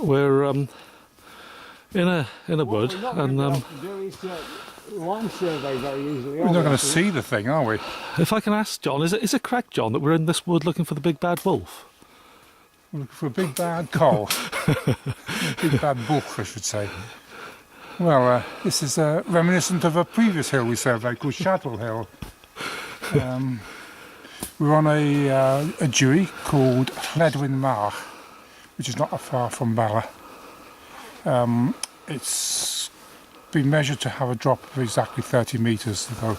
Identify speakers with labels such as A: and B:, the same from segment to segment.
A: We're in a wood, and
B: land survey very easily.
C: We're not going to see the thing, are we?
A: if I can ask John, is it correct, John, that we're in this wood looking for the big bad wolf?
C: We're looking for a big bad coal. Big bad bwlch, I should say. Well, this is reminiscent of a previous hill we surveyed called Shadow Hill. We're on a Dewey called Lledwyn Mawr, which is not that far from Bala. It's been measured to have a drop of exactly 30 metres, though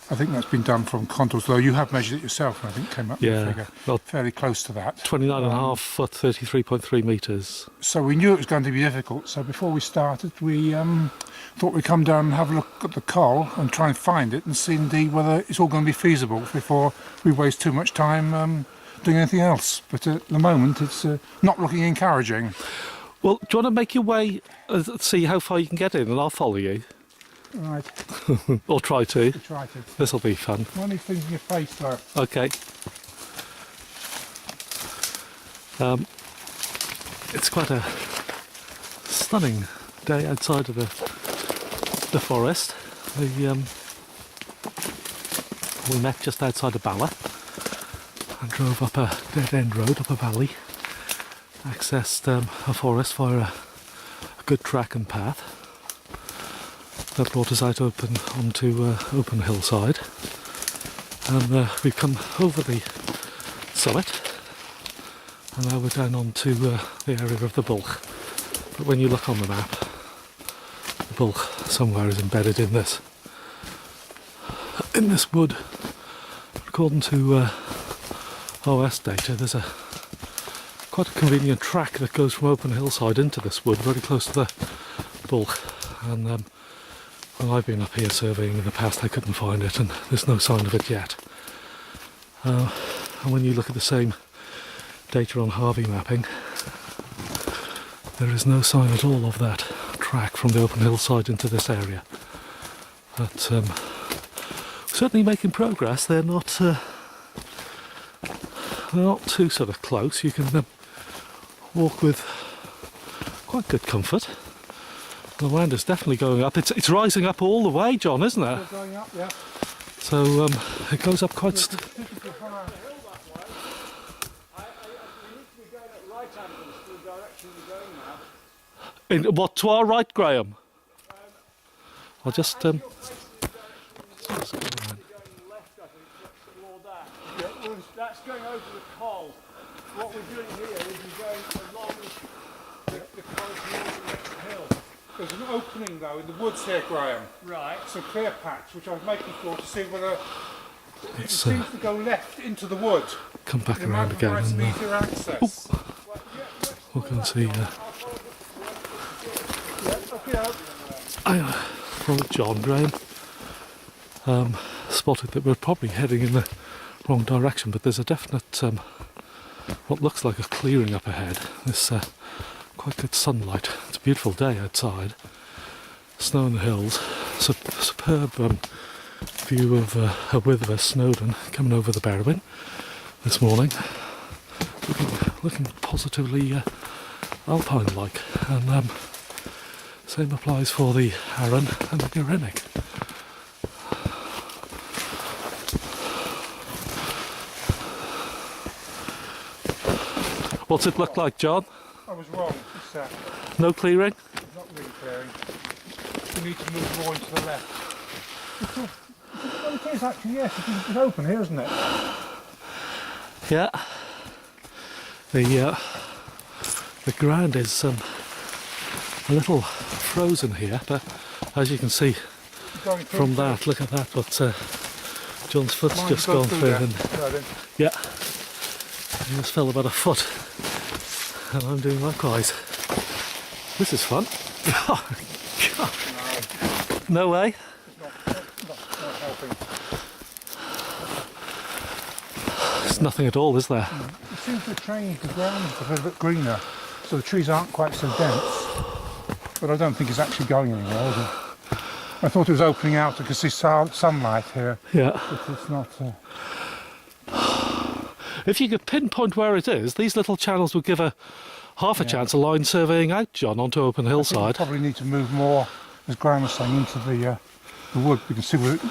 C: I think that's been done from contours, though you have measured it yourself, and I think came up with a figure
A: well,
C: fairly close to that.
A: 29.5 foot, 33.3 metres.
C: So we knew it was going to be difficult, so before we started we thought we'd come down and have a look at the coal and try and find it and see indeed whether it's all going to be feasible before we waste too much time doing anything else. But at the moment it's not looking encouraging.
A: Well, do you want to make your way, see how far you can get in, and I'll follow you?
C: Right.
A: Or try to.
C: Try to.
A: This'll be fun.
C: One of these things in your face, though.
A: Okay. It's quite a stunning day outside of the forest. We met just outside of Bala and drove up a dead-end road up a valley, accessed a forest via a good track and path that brought us out onto open hillside, and we've come over the summit, and now we're down onto the area of the bwlch. But when you look on the map, the bwlch somewhere is embedded in this wood. According to OS data, there's quite a convenient track that goes from open hillside into this wood, very close to the bwlch, and when I've been up here surveying in the past, I couldn't find it, and there's no sign of it yet. And when you look at the same data on Harvey mapping, there is no sign at all of that track from the open hillside into this area. But certainly making progress. They're not too sort of close. You can walk with quite good comfort. The land is definitely going up. It's rising up all the way, John, isn't it?
C: It's going up, yeah.
A: So it goes up quite.
B: We need to be going at right angles to the direction we're going now.
A: In what, to our right, Graham? I'll just.
B: Going left, I think, toward that. Yeah, well, that's going over the coal. What we're doing here is we're going along the coal towards the next hill.
C: There's an opening though in the woods here, Graham.
B: Right.
C: It's a clear patch which I was making for to see whether it seems to go left into the wood.
A: Come back
C: It
A: around
C: might
A: again.
C: provide some
A: And,
C: easier access.
A: we'll go and see. From John, Graham spotted that we're probably heading in the wrong direction, but there's a definite what looks like a clearing up ahead. This quite good sunlight. It's a beautiful day outside. Snow on the hills. Superb view of a wither of Snowdon coming over the Berwyn this morning. Looking positively alpine-like, and same applies for the Arran and the Gerenic. What's it look like, John?
C: I was wrong. It's
A: No clearing?
C: not really clearing. We need to move more into the left. Well, it is actually, yes. It's open here, isn't it?
A: Yeah. The ground is a little frozen here, but as you can see from that, look at that, what John's foot's
C: Mine's
A: just
C: gone
A: gone through.
C: there.
A: And
C: Yeah, then.
A: yeah, he just fell about a foot, and I'm doing likewise. This is fun. Oh, God. No way.
C: Not helping.
A: There's nothing at all, is there?
C: It seems to have changed the ground a little bit greener, so the trees aren't quite so dense. But I don't think it's actually going anywhere, is it? I thought it was opening out. I could see sunlight here,
A: Yeah.
C: but it's not.
A: If you could pinpoint where it is, these little channels would give half a chance of line surveying out, John, onto open
C: I think we
A: hillside.
C: probably need to move more, as Graham was saying, into the wood. We can see where it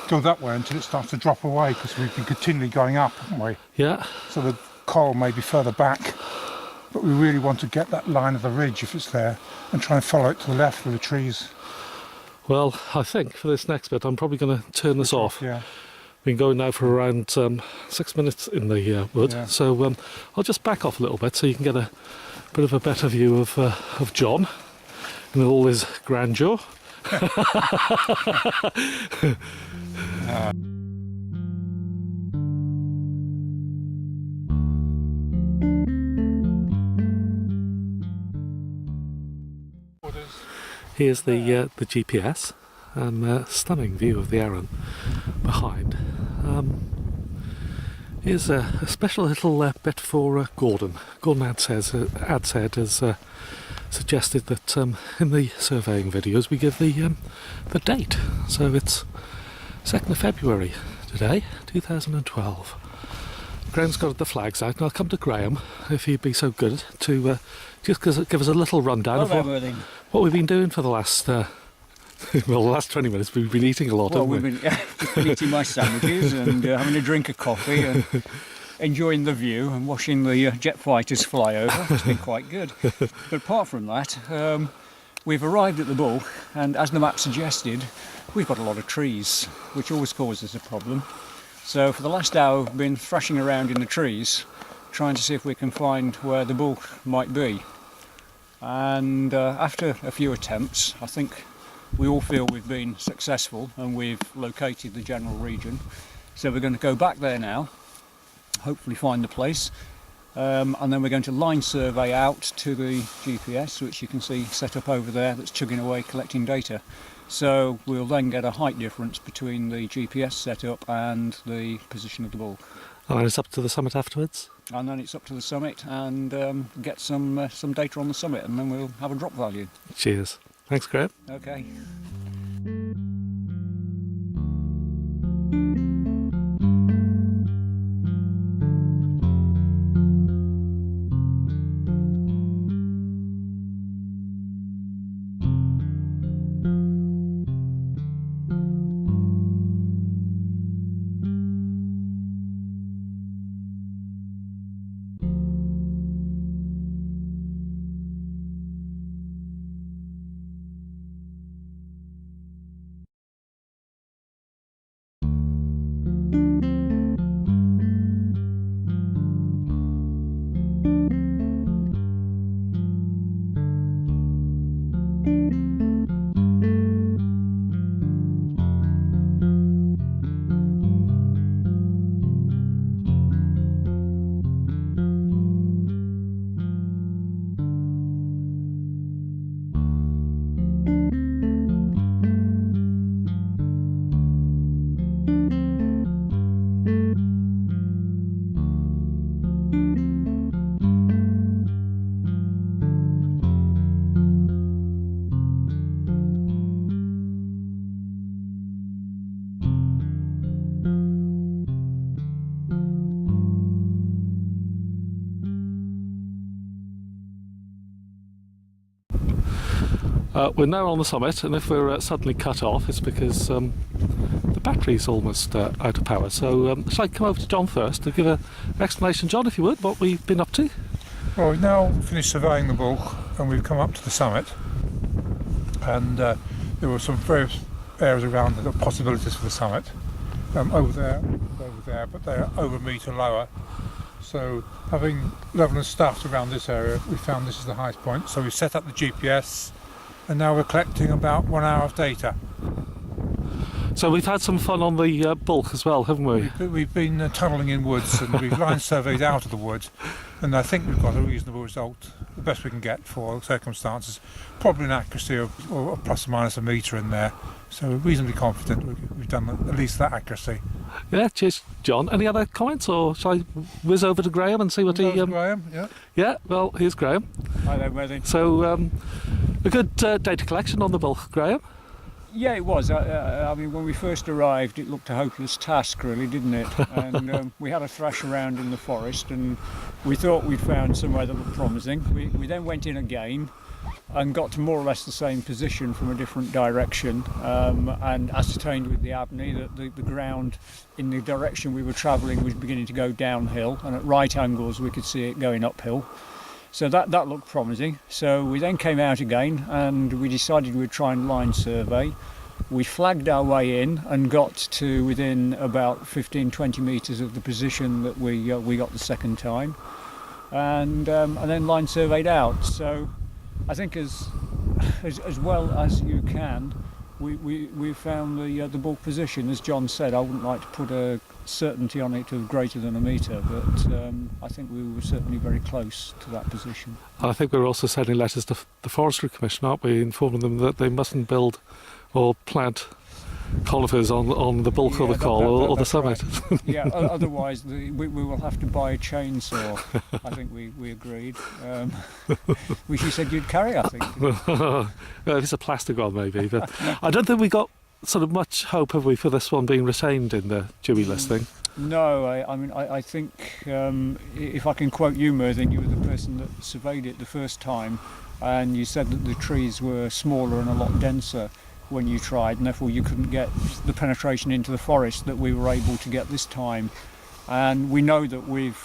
C: go that way until it starts to drop away, because we've been continually going up, haven't we?
A: Yeah.
C: So the coral may be further back, but we really want to get that line of the ridge, if it's there, and try and follow it to the left with the trees.
A: Well, I think for this next bit, I'm probably going to turn this off.
C: Yeah.
A: Been going now for around 6 minutes in the wood,
C: Yeah.
A: so I'll just back off a little bit so you can get a bit of a better view of John in all his grandeur. Here's the GPS and a stunning view of the Arun behind. Here's a special little bit for Gordon. Gordon Adsaid has suggested that in the surveying videos we give the date. So it's 2nd of February today, 2012. Graham's got the flags out, and I'll come to Graham if he'd be so good to just give us a little rundown of what we've been doing for the last well, the last 20 minutes. We've been eating a lot,
B: Well,
A: haven't we?
B: we've been eating my sandwiches and having a drink of coffee and enjoying the view and watching the jet fighters fly over. It's been quite good. But apart from that, we've arrived at the bwlch, and as the map suggested, we've got a lot of trees, which always causes a problem. So for the last hour, we've been thrashing around in the trees, trying to see if we can find where the bwlch might be. And after a few attempts, I think we all feel we've been successful and we've located the general region. So we're going to go back there now, hopefully find the place, and then we're going to line survey out to the GPS, which you can see set up over there, that's chugging away collecting data. So we'll then get a height difference between the GPS setup and the position of the bwlch.
A: And it's up to the summit afterwards.
B: And then it's up to the summit and get some data on the summit, and then we'll have a drop value.
A: Cheers. Thanks, Graham.
B: Okay.
A: We're now on the summit, and if we're suddenly cut off, it's because the battery's almost out of power. So shall I come over to John first to give an explanation, John, if you would, what we've been up to?
C: Well, we've now finished surveying the bwlch and we've come up to the summit, and there were some very areas around the possibilities for the summit. Over there, but they're over a metre lower. So having level and staffed around this area, we found this is the highest point. So we set up the GPS, and now we're collecting about 1 hour of data.
A: So we've had some fun on the bwlch as well, haven't we?
C: We've been tunnelling in woods, and we've line surveyed out of the wood, and I think we've got a reasonable result, the best we can get for circumstances. Probably an accuracy of plus or minus a metre in there, so we're reasonably confident we've done at least that accuracy.
A: Yeah, cheers, John. Any other comments, or shall I whiz over to Graham and see what he...
C: Graham, yeah.
A: Yeah, well, here's Graham.
B: Hi there, Wedding.
A: So, a good data collection on the bwlch, Graham.
B: Yeah, it was. I mean, when we first arrived, it looked a hopeless task, really, didn't it? And we had a thrash around in the forest, and we thought we'd found somewhere that looked promising. We then went in again and got to more or less the same position from a different direction, and ascertained with the Abney that the ground in the direction we were travelling was beginning to go downhill, and at right angles we could see it going uphill. So that looked promising. So we then came out again, and we decided we'd try and line survey. We flagged our way in and got to within about 15-20 metres of the position that we got the second time, and then line surveyed out. So I think as well as you can, we found the bwlch position. As John said, I wouldn't like to put a certainty on it of greater than a metre, but I think we were certainly very close to that position.
A: And I think we're also sending letters to the Forestry Commission, aren't we, informing them that they mustn't build or plant conifers on the bwlch or the col or the summit.
B: Right. Yeah, otherwise we will have to buy a chainsaw. I think we agreed. Which you said you'd carry, I think.
A: Well, if it's a plastic one, maybe. But I don't think we got sort of much hope, have we, for this one being retained in the Dewey listing?
B: No, I think if I can quote you, Merthin, you were the person that surveyed it the first time, and you said that the trees were smaller and a lot denser when you tried, and therefore you couldn't get the penetration into the forest that we were able to get this time. And we know that we've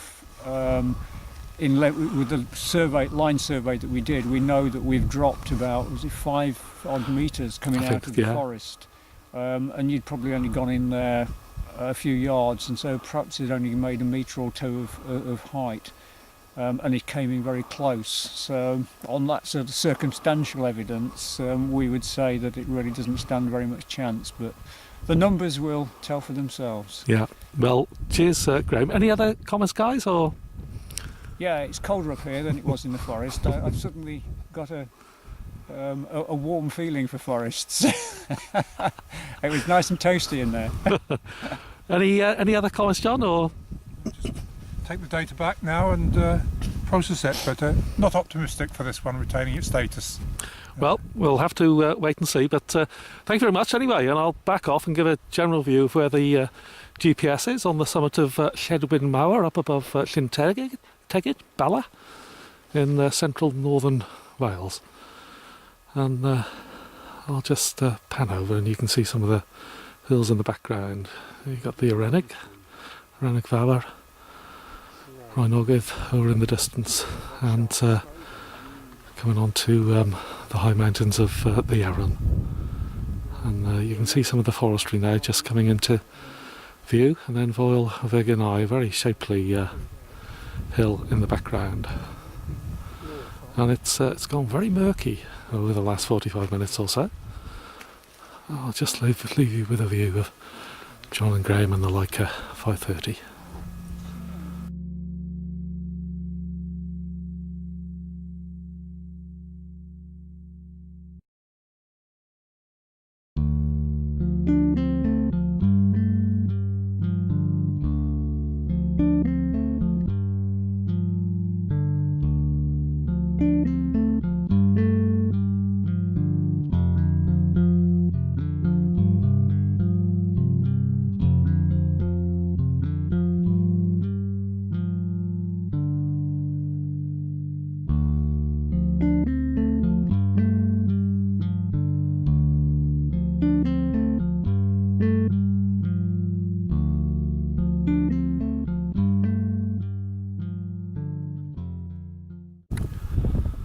B: with the line survey that we did, we know that we've dropped about 5 odd metres coming out of the forest, and you'd probably only gone in there a few yards, and so perhaps it only made a metre or two of height. And it came in very close. So on that sort of circumstantial evidence, we would say that it really doesn't stand very much chance, but the numbers will tell for themselves.
A: Yeah, well, cheers, Graham. Any other comments, guys? Or
B: yeah, it's colder up here than it was in the forest. I've suddenly got a warm feeling for forests. It was nice and toasty in there.
A: any other comments, John? Or
C: Take the data back now and process it, but not optimistic for this one retaining its status.
A: Well, we'll have to wait and see, but thank you very much anyway, and I'll back off and give a general view of where the GPS is on the summit of Lledwyn Mawr up above Llyn Tegid, Bala, in central northern Wales. And I'll just pan over and you can see some of the hills in the background. You've got the Arenig Fawr, Llanogydd over in the distance, and coming on to the high mountains of the Arun. And you can see some of the forestry now just coming into view, and then Foel Veganai, a very shapely hill in the background. And it's gone very murky over the last 45 minutes or so. I'll just leave you with a view of John and Graham and the Leica 530.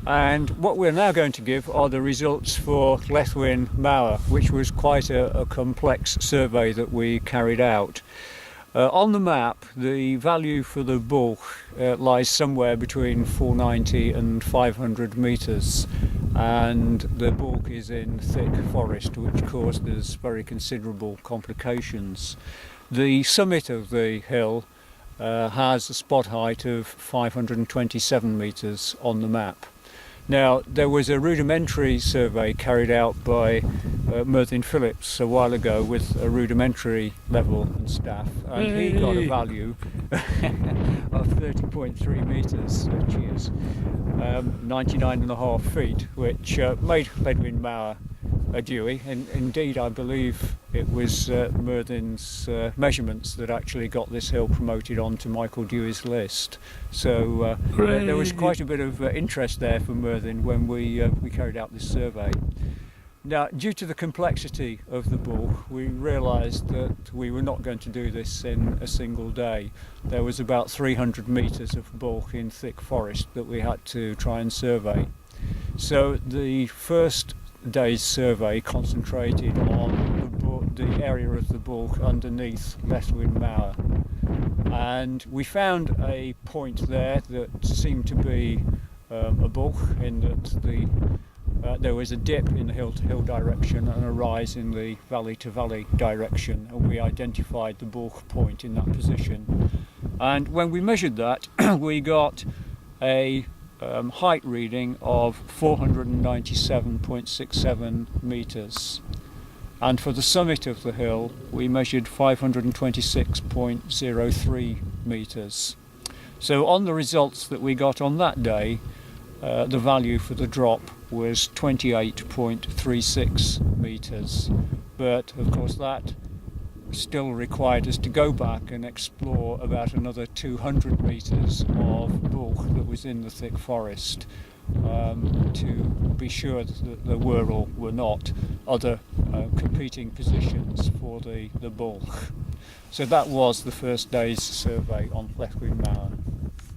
B: And what we're now going to give are the results for Lledwyn Mawr, which was quite a complex survey that we carried out. On the map, the value for the bwlch lies somewhere between 490 and 500 metres, and the bwlch is in thick forest, which caused us very considerable complications. The summit of the hill has a spot height of 527 metres on the map. Now, there was a rudimentary survey carried out by Mervyn Phillips a while ago with a rudimentary level and staff, and he got a value of 30.3 metres, cheers, 99.5 feet, which made Lledwyn Mawr a Dewey, and indeed I believe it was Mervyn's measurements that actually got this hill promoted onto Michael Dewey's list. So there was quite a bit of interest there for Mervyn when we carried out this survey. Now, due to the complexity of the bwlch, we realised that we were not going to do this in a single day. There was about 300 metres of bwlch in thick forest that we had to try and survey. So the first day's survey concentrated on the area of the bwlch underneath Lledwyn Mawr, and we found a point there that seemed to be a bwlch, in that there was a dip in the hill-to-hill direction and a rise in the valley-to-valley direction, and we identified the bwlch point in that position. And when we measured that, we got a height reading of 497.67 metres, and for the summit of the hill we measured 526.03 metres. So on the results that we got on that day, the value for the drop was 28.36 metres, but of course that still required us to go back and explore about another 200 metres of bwlch that was in the thick forest to be sure that there were or were not other competing positions for the bwlch. So that was the first day's survey on Lledwyn Mawr.